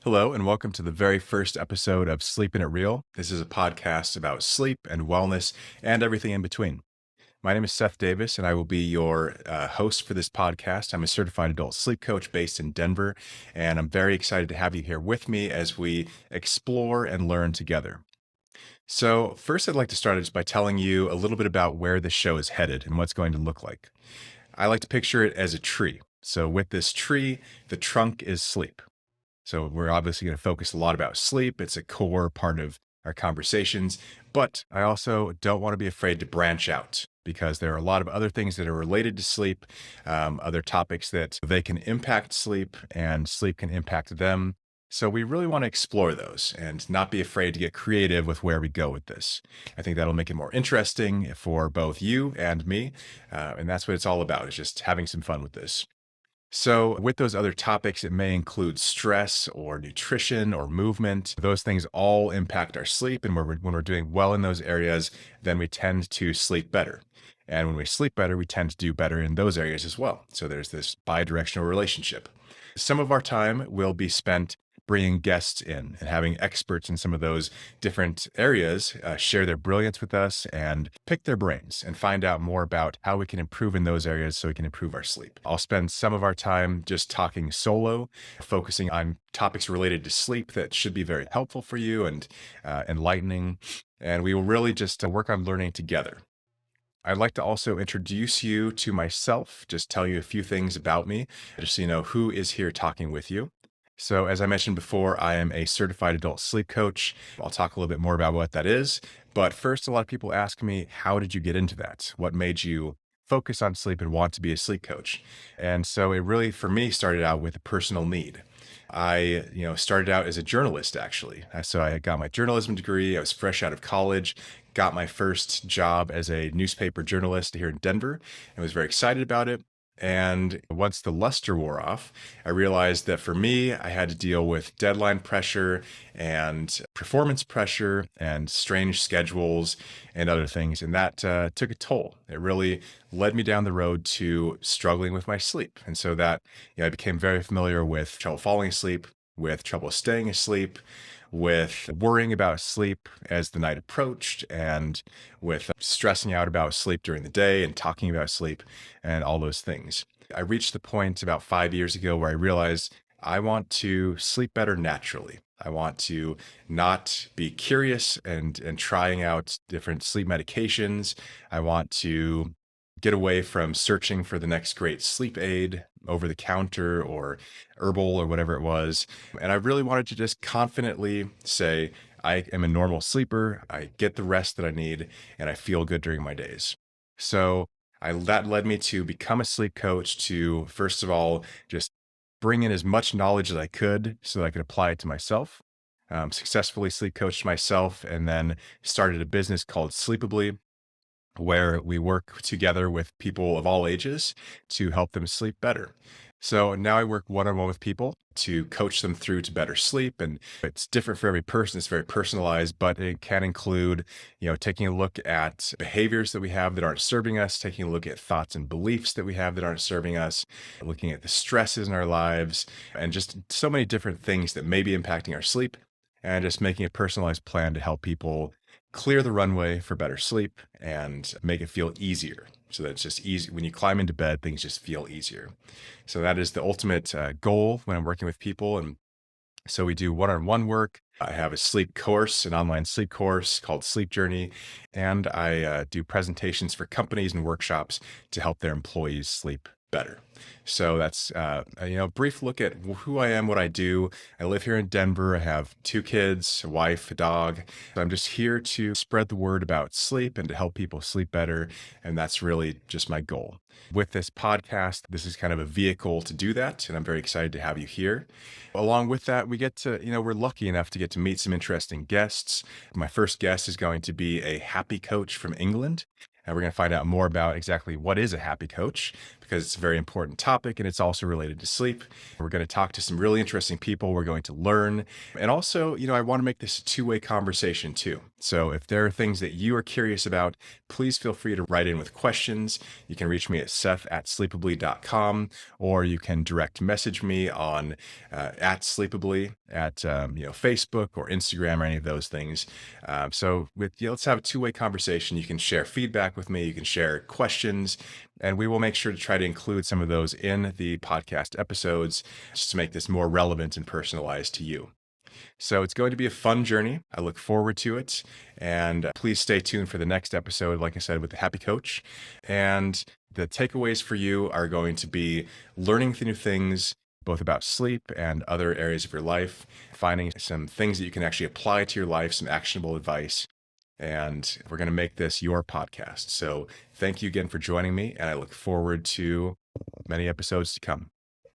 Hello, and welcome to the very first episode of Sleepin It Real. This is a podcast about sleep and wellness and everything in between. My name is Seth Davis, and I will be your host for this podcast. I'm a certified adult sleep coach based in Denver, and I'm very excited to have you here with me as we explore and learn together. So, first, I'd like to start just by telling you a little bit about where the show is headed and what's going to look like. I like to picture it as a tree. So, with this tree, the trunk is sleep. So we're obviously going to focus a lot about sleep. It's a core part of our conversations, but I also don't want to be afraid to branch out because there are a lot of other things that are related to sleep, other topics that they can impact sleep and sleep can impact them. So we really want to explore those and not be afraid to get creative with where we go with this. I think that'll make it more interesting for both you and me. And that's what it's all about, is just having some fun with this. So, with those other topics, it may include stress or nutrition or movement. Those things all impact our sleep. And when we're doing well in those areas, then we tend to sleep better. And when we sleep better, we tend to do better in those areas as well. So, there's this bi directional relationship. Some of our time will be spent bringing guests in and having experts in some of those different areas share their brilliance with us and pick their brains and find out more about how we can improve in those areas so we can improve our sleep. I'll spend some of our time just talking solo, focusing on topics related to sleep that should be very helpful for you and enlightening. And we will really just work on learning together. I'd like to also introduce you to myself, just tell you a few things about me, just so you know who is here talking with you. So, as I mentioned before, I am a certified adult sleep coach. I'll talk a little bit more about what that is. But first, a lot of people ask me, how did you get into that? What made you focus on sleep and want to be a sleep coach? And so it really, for me, started out with a personal need. I started out as a journalist, actually. So I got my journalism degree. I was fresh out of college, got my first job as a newspaper journalist here in Denver, and was very excited about it. And once the luster wore off, I realized that for me, I had to deal with deadline pressure and performance pressure and strange schedules and other things. And that took a toll. It really led me down the road to struggling with my sleep. And so I became very familiar with trouble falling asleep, with trouble staying asleep, with worrying about sleep as the night approached, and with stressing out about sleep during the day and talking about sleep and all those things. I reached the point about 5 years ago where I realized I want to sleep better naturally. I want to not be curious and trying out different sleep medications. I want to get away from searching for the next great sleep aid over the counter or herbal or whatever it was. And I really wanted to just confidently say, I am a normal sleeper. I get the rest that I need and I feel good during my days. So that led me to become a sleep coach, to first of all, just bring in as much knowledge as I could so that I could apply it to myself. Successfully sleep coached myself, and then started a business called Sleepably, where we work together with people of all ages to help them sleep better. So now I work one on one with people to coach them through to better sleep. And it's different for every person. It's very personalized, but it can include, taking a look at behaviors that we have that aren't serving us, taking a look at thoughts and beliefs that we have that aren't serving us, looking at the stresses in our lives, and just so many different things that may be impacting our sleep, and just making a personalized plan to help people clear the runway for better sleep and make it feel easier. So that it's just easy. When you climb into bed, things just feel easier. So that is the ultimate goal when I'm working with people. And so we do one-on-one work. I have a sleep course, an online sleep course called Sleep Journey, and I do presentations for companies and workshops to help their employees sleep better. So that's a brief look at who I am, what I do. I live here in Denver. I have two kids, a wife, a dog. So I'm just here to spread the word about sleep and to help people sleep better. And that's really just my goal. With this podcast, this is kind of a vehicle to do that. And I'm very excited to have you here. Along with that, we get to, we're lucky enough to get to meet some interesting guests. My first guest is going to be a happy coach from England. And we're going to find out more about exactly what is a happy coach, because it's a very important topic and it's also related to sleep. We're going to talk to some really interesting people. We're going to learn. And also, I want to make this a two-way conversation too. So if there are things that you are curious about, please feel free to write in with questions. You can reach me at seth@sleepably.com, or you can direct message me on at Sleepably at Facebook or Instagram or any of those things. Let's have a two-way conversation. You can share feedback with me. You can share questions, and we will make sure to try to include some of those in the podcast episodes just to make this more relevant and personalized to you. So it's going to be a fun journey. I look forward to it. And please stay tuned for the next episode, like I said, with the Happy Coach. And the takeaways for you are going to be learning new things, both about sleep and other areas of your life, finding some things that you can actually apply to your life, some actionable advice. And we're going to make this your podcast. So thank you again for joining me. And I look forward to many episodes to come.